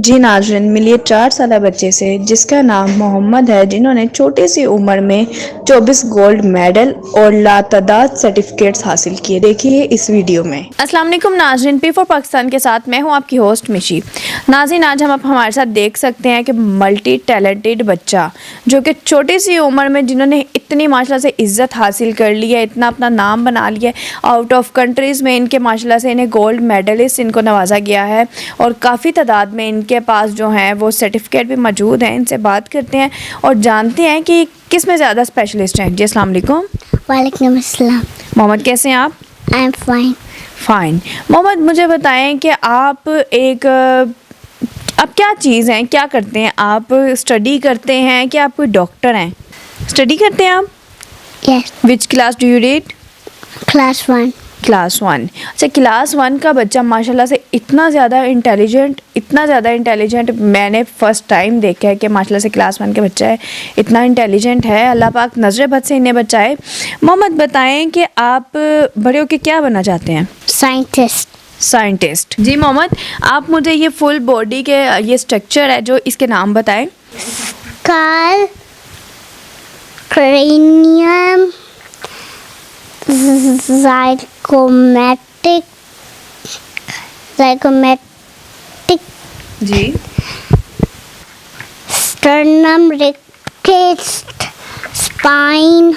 जी नाज़रीन, मिलिए 4 साला बच्चे से जिसका नाम मोहम्मद है, जिन्होंने छोटी सी उम्र में 24 गोल्ड मेडल और लातादाद सर्टिफिकेट्स हासिल किए। देखिए इस वीडियो में। अस्सलाम वालेकुम नाज़रीन, P4 पाकिस्तान के साथ मैं हूं आपकी होस्ट मिशी। नाज़रीन, आज हम हमारे साथ देख सकते हैं कि मल्टी टैलेंटेड बच्चा जो कि छोटी सी उम्र में जिन्होंने इतनी माशाल्लाह से इज़्ज़त हासिल कर ली है, इतना अपना नाम बना लिया है, आउट ऑफ कंट्रीज़ में इनके माशाल्लाह से इन्हें गोल्ड मेडलिस्ट इनको नवाजा गया है और काफ़ी तादाद में इनके पास जो हैं वो सर्टिफिकेट भी मौजूद हैं। इनसे बात करते हैं और जानते हैं कि किस में ज़्यादा स्पेशलिस्ट हैं। जी अस्सलाम वालेकुम। वालेकुम अस्सलाम। मोहम्मद, कैसे हैं आप? I am fine. मोहम्मद, मुझे बताएं कि आप क्या चीज़ हैं, क्या करते हैं? आप स्टडी करते हैं कि आप कोई डॉक्टर हैं? स्टडी करते हैं आप? Yes. Which class do you read? Class 1। Class 1। अच्छा, क्लास 1 का बच्चा माशाल्लाह से इतना ज़्यादा इंटेलिजेंट मैंने फ़र्स्ट टाइम देखा है कि माशाल्लाह से क्लास 1 के बच्चा है, इतना इंटेलिजेंट है। अल्लाह पाक नज़र बद से इन्हें बचाए। मोहम्मद, बताएं कि आप बड़े होकर क्या बनना चाहते हैं? साइंटिस्ट। जी मोहम्मद, आप मुझे ये फुल बॉडी के ये स्ट्रक्चर है जो इसके नाम बताएं। स्कल, क्रेनियम, ज़ाइगोमेटिक जी। Sternum, रिकेट, spine,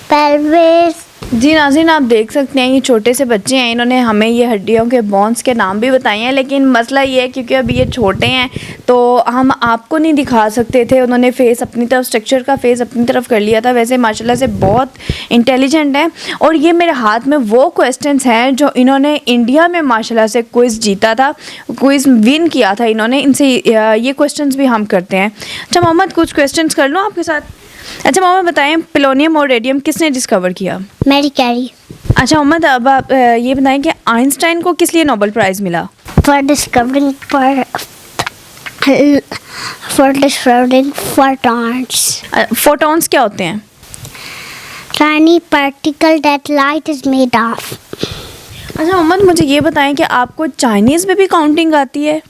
pelvis. जी नाज़रीन, आप देख सकते हैं ये छोटे से बच्चे हैं, इन्होंने हमें ये हड्डियों के बोन्स के नाम भी बताए हैं, लेकिन मसला ये है क्योंकि अभी ये छोटे हैं तो हम आपको नहीं दिखा सकते थे। उन्होंने फेस अपनी तरफ, स्ट्रक्चर का फेस अपनी तरफ कर लिया था। वैसे माशाल्लाह से बहुत इंटेलिजेंट है। और ये मेरे हाथ में वो क्वेश्चंस हैं जो इन्होंने इंडिया में माशाल्लाह से क्विज़ जीता था, क्विज़ विन किया था इन्होंने। इनसे ये क्वेश्चन भी हम करते हैं। अच्छा मोहम्मद, कुछ क्वेश्चन कर लूँ आपके साथ? अच्छा मोहम्मद, बताएं पोलोनियम और रेडियम किसने डिस्कवर किया? Marie Curie. अच्छा मोहम्मद, अब आप ये बताएं कि आइंस्टाइन को किस लिए नोबेल प्राइज़ मिला? For discovering photons. फोटॉन्स क्या होते हैं? Tiny particle that light is made of. अच्छा मोहम्मद, मुझे ये बताएं कि आपको चाइनीज़ में भी काउंटिंग आती है?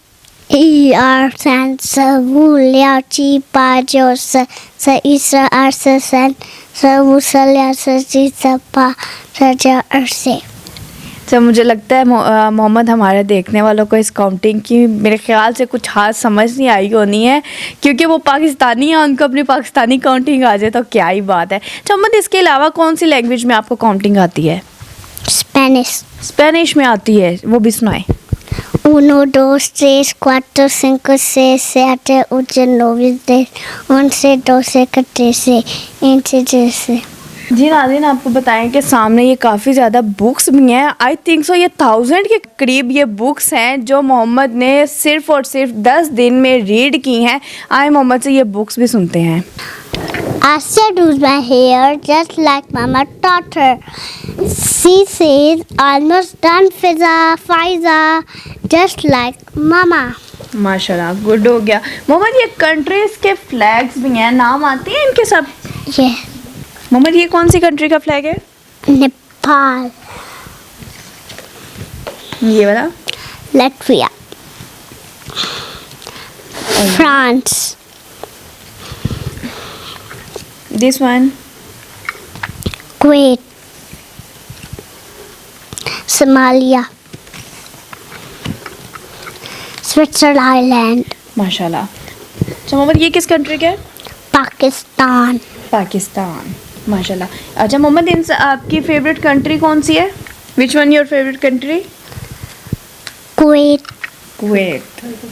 तो मुझे लगता है मोहम्मद, हमारे देखने वालों को इस काउंटिंग की मेरे ख्याल से कुछ हाथ समझ नहीं आई होनी है, क्योंकि वो पाकिस्तानी हैं, उनको अपनी पाकिस्तानी काउंटिंग आ जाए तो क्या ही बात है। अच्छा मोहम्मद, इसके अलावा कौन सी लैंग्वेज में आपको काउंटिंग आती है? स्पेनिश में आती है, वो भी सुनाए। 1, 2, 3, 4, 5, 6, 7, 8, 9, 10, 11, 12, 13, 14। जी नाज़रीन, आपको बताएं कि सामने ये काफ़ी ज़्यादा बुक्स भी हैं। आई थिंक सो ये 1000 के करीब ये बुक्स हैं जो मोहम्मद ने सिर्फ़ और सिर्फ 10 दिन में रीड की हैं। आए मोहम्मद से ये बुक्स भी सुनते हैं। Asya does my hair just like Mama taught her. She says almost done Fiza just like Mama. माशाल्लाह, गुड हो गया। मोहम्मद, ये कंट्रीज़ के फ्लैग्स भी हैं, नाम आते हैं इनके सब? Yeah. मोहम्मद, ये कौन सी कंट्री का फ्लैग है? Nepal. ये वाला? Latvia. France. This one? Kuwait. Somalia. Switzerland. माशाल्लाह। अच्छा मोहम्मद, ये किस कंट्री का है? Pakistan. पाकिस्तान। माशाल्लाह। अच्छा मोहम्मद, इनसे आपकी फेवरेट कंट्री कौन सी है? Which one your favourite country? Kuwait. Kuwait.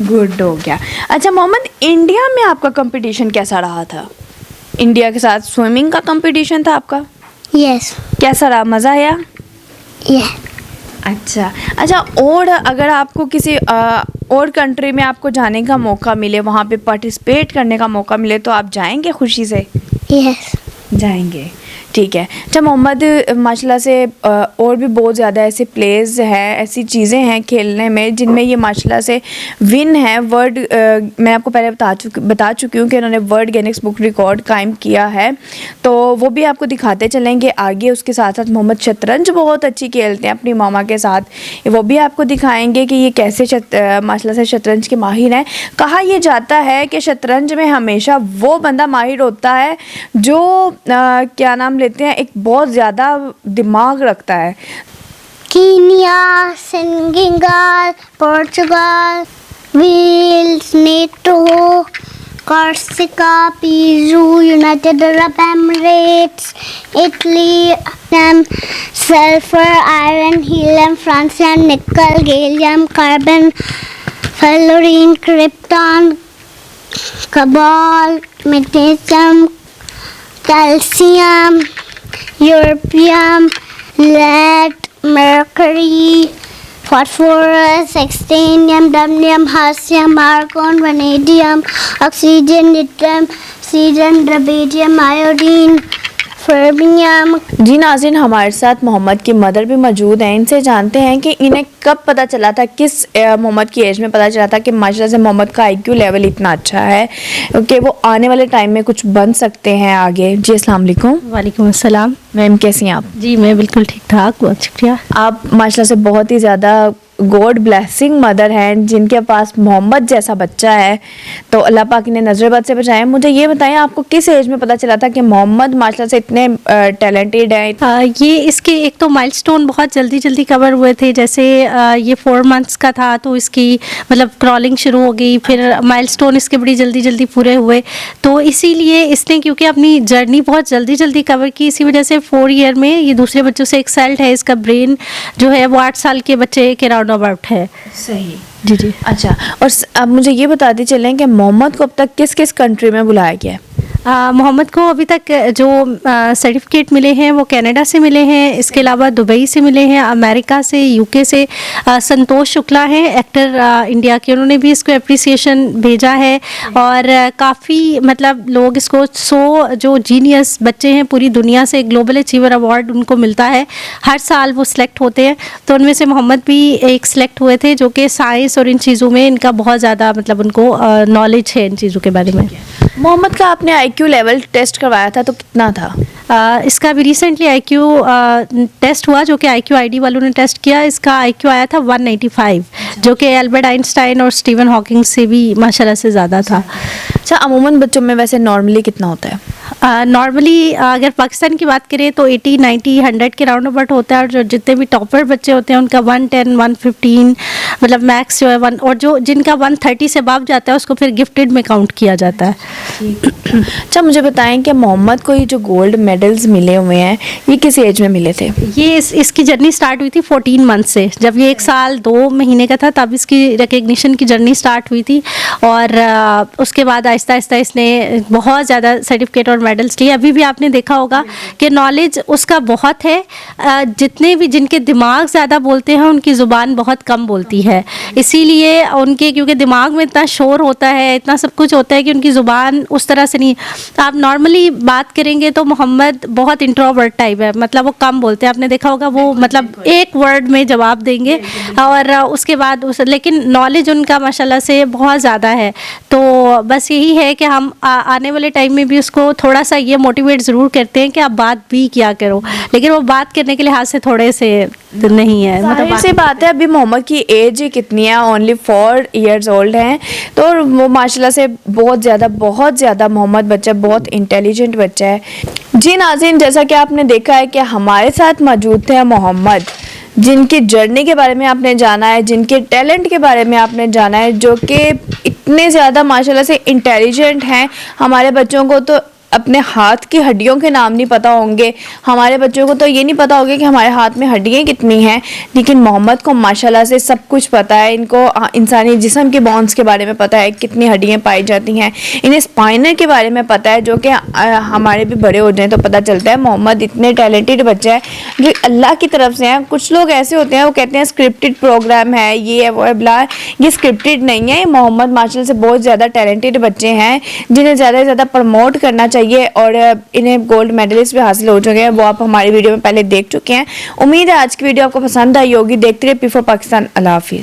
Good हो गया। अच्छा मोहम्मद, इंडिया में आपका कंपटीशन कैसा रहा था? इंडिया के साथ स्विमिंग का कंपटीशन था आपका? Yes. कैसा रहा, मज़ा आया? Yeah. अच्छा, और अगर आपको किसी और कंट्री में आपको जाने का मौका मिले, वहाँ पे पार्टिसिपेट करने का मौका मिले, तो आप जाएंगे खुशी से? Yes. जाएंगे। ठीक है। अच्छा मोहम्मद, माशाल्लाह से और भी बहुत ज़्यादा ऐसे प्लेस हैं, ऐसी चीज़ें हैं खेलने में जिनमें ये माशाल्लाह से विन है वर्ल्ड। मैं आपको पहले बता चुकी हूँ कि इन्होंने वर्ल्ड गिनीज बुक रिकॉर्ड कायम किया है, तो वो भी आपको दिखाते चलेंगे आगे। उसके साथ साथ मोहम्मद शतरंज बहुत अच्छी खेलते हैं अपनी मामा के साथ, वो भी आपको दिखाएंगे कि ये कैसे माशाल्लाह से शतरंज के माहिर हैं। कहा यह जाता है कि शतरंज में हमेशा वो बंदा माहिर होता है जो क्या नाम लेते हैं, एक बहुत ज़्यादा दिमाग रखता है। Kenya, Senegal, Portugal, Wales, NATO, Corsica, Peru, United Arab Emirates, Italy, sulfur, iron, helium, francium, nickel, gallium, carbon, fluorine, krypton, cobalt, magnesium, calcium, europium, lead, mercury, phosphorus, titanium, damnium, hassium, argon, vanadium, oxygen, yttrium, oxygen, rubidium, iodine, fermium। जी नाज़रीन, हमारे साथ मोहम्मद की mother भी मौजूद हैं। इनसे जानते हैं कि इन्हें कब पता चला था, किस मोहम्मद की एज में पता चला था कि माशाल्लाह से मोहम्मद का आईक्यू लेवल इतना अच्छा है कि वो आने वाले टाइम में कुछ बन सकते हैं आगे। जी अस्सलाम वालेकुम। वालेकुम अस्सलाम। मैम कैसी हैं आप? जी मैं बिल्कुल ठीक ठाक, बहुत शुक्रिया। आप माशाल्लाह से बहुत ही ज़्यादा गॉड ब्लेसिंग मदर हैं जिनके पास मोहम्मद जैसा बच्चा है, तो अल्लाह पाक इन्हें नजर बद से बचाएं। मुझे ये बताएं, आपको किस एज में पता चला था कि मोहम्मद माशाल्लाह से इतने टैलेंटेड है? ये इसके एक तो माइलस्टोन बहुत जल्दी जल्दी कवर हुए थे। जैसे ये 4 मंथ्स का था तो इसकी मतलब क्रॉलिंग शुरू हो गई, फिर माइलस्टोन इसके बड़ी जल्दी जल्दी पूरे हुए, तो इसीलिए इसने क्योंकि अपनी जर्नी बहुत जल्दी जल्दी कवर की, इसी वजह से 4 ईयर में ये दूसरे बच्चों से एक्सेल्ड है। इसका ब्रेन जो है वो 8 साल के बच्चे के राउंड अबाउट है। सही। जी जी। अच्छा, और अब मुझे ये बताते चलें कि मोहम्मद को अब तक किस किस कंट्री में बुलाया गया है? मोहम्मद को अभी तक जो सर्टिफिकेट मिले हैं वो कनाडा से मिले हैं, इसके अलावा दुबई से मिले हैं, अमेरिका से, यूके से। संतोष शुक्ला हैं एक्टर इंडिया के, उन्होंने भी इसको एप्रिसिएशन भेजा है। और काफ़ी मतलब लोग इसको 100 जो जीनियस बच्चे हैं पूरी दुनिया से ग्लोबल अचीवर अवार्ड उनको मिलता है, हर साल वो सिलेक्ट होते हैं। तो उनमें से मोहम्मद भी एक सिलेक्ट हुए थे जो कि साइंस और इन चीज़ों में इनका बहुत ज़्यादा मतलब उनको नॉलेज है इन चीज़ों के बारे में। मोहम्मद का आपने आईक्यू लेवल टेस्ट करवाया था तो कितना था? इसका भी रिसेंटली आईक्यू टेस्ट हुआ जो कि आईक्यू आईडी वालों ने टेस्ट किया। इसका आईक्यू आया था 195, जो कि एल्बर्ट आइंस्टाइन और स्टीवन हॉकिंग से भी माशाल्लाह से ज़्यादा था। अच्छा, अमूमन बच्चों में वैसे नॉर्मली कितना होता है? नॉर्मली अगर पाकिस्तान की बात करें तो 80, 90, 100 के राउंड अबाउट होता है। और जो जितने भी टॉपर बच्चे होते हैं उनका 110, 115 मतलब मैक्स जो है 1, और जो जिनका 130 से अबव जाता है उसको फिर गिफ्टेड में काउंट किया जाता है। अच्छा, मुझे बताएं कि मोहम्मद को ये जो गोल्ड मेडल्स मिले हुए हैं ये किस एज में मिले थे? ये इसकी जर्नी स्टार्ट हुई थी 14 मंथ से। जब ये 1 साल 2 महीने का था तब इसकी रिकग्निशन की जर्नी स्टार्ट हुई थी। और उसके बाद आहिस्ता आहिस्ता इसने बहुत ज़्यादा सर्टिफिकेट और मेडल्स लिए। अभी भी आपने देखा होगा कि नॉलेज उसका बहुत है। जितने भी जिनके दिमाग ज़्यादा बोलते हैं उनकी ज़ुबान बहुत कम बोलती है, इसीलिए उनके क्योंकि दिमाग में इतना शोर होता है, इतना सब कुछ होता है कि उनकी ज़ुबान उस तरह से नहीं। आप नॉर्मली बात करेंगे तो मोहम्मद बहुत इंट्रोवर्ट टाइप है, मतलब वो कम बोलते हैं। आपने देखा होगा वो मतलब एक वर्ड में जवाब देंगे और उसके बाद लेकिन नॉलेज उनका माशाल्लाह से बहुत ज़्यादा है। तो बस यही है कि हम आने वाले टाइम में भी उसको थोड़ा सा ये मोटिवेट ज़रूर करते हैं कि आप बात भी किया करो, लेकिन वो बात करने के लिहाज से थोड़े से नहीं है। मतलब से बात है, अभी मोहम्मद की एज कितनी है? ओनली 4 ईयर्स ओल्ड हैं, तो वो माशाल्लाह से बहुत ज़्यादा मोहम्मद बच्चा बहुत इंटेलिजेंट बच्चा है। जी नाज़रीन, जैसा कि आपने देखा है कि हमारे साथ मौजूद थे मोहम्मद, जिनकी जर्नी के बारे में आपने जाना है, जिनके टैलेंट के बारे में आपने जाना है, जो कि इतने ज़्यादा माशाल्लाह से इंटेलिजेंट हैं। हमारे बच्चों को तो अपने हाथ की हड्डियों के नाम नहीं पता होंगे, हमारे बच्चों को तो ये नहीं पता होगा कि हमारे हाथ में हड्डियाँ कितनी हैं, लेकिन मोहम्मद को माशाल्लाह से सब कुछ पता है। इनको इंसानी जिस्म के बोन्स के बारे में पता है, कितनी हड्डियाँ पाई जाती हैं। इन्हें स्पाइनर के बारे में पता है, जो कि हमारे भी बड़े हो जाए तो पता चलता है। मोहम्मद इतने टैलेंटेड बच्चा है जो अल्लाह की तरफ से हैं। कुछ लोग ऐसे होते हैं वो कहते हैं स्क्रिप्टेड प्रोग्राम है, ये है वो है ब्ला, ये स्क्रिप्टेड नहीं है। मोहम्मद माशाल्लाह से बहुत ज़्यादा टैलेंटेड बच्चे हैं जिन्हें ज़्यादा से ज़्यादा प्रमोट करना चाहिए चाहिए और इन्हें गोल्ड मेडलिस्ट भी हासिल हो चुके हैं, वो आप हमारी वीडियो में पहले देख चुके हैं। उम्मीद है आज की वीडियो आपको पसंद आई होगी। देखते रहिए P4 पाकिस्तान। अल्लाह हाफिज़।